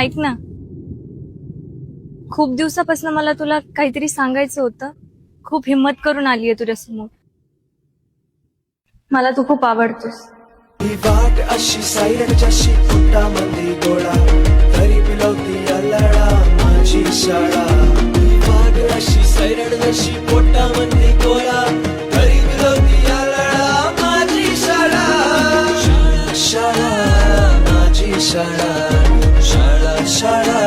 ऐक ना, खूप दिवसापासून मला तुला काहीतरी सांगायचं होतं. खूप हिम्मत करून आलीये तुझ्यासमोर. मला तू खूप आवडतोस. ही वाट अशी सायरट जशी पोटामध्ये गोळा तरी पिलवती लढा माझी शाळा. ही वाट अशी सायरट जशी पोटामध्ये गोळा तरी पिलवती लढा माझी शाळा. शाळा शाळा माझी शाळा. शाळा शाळा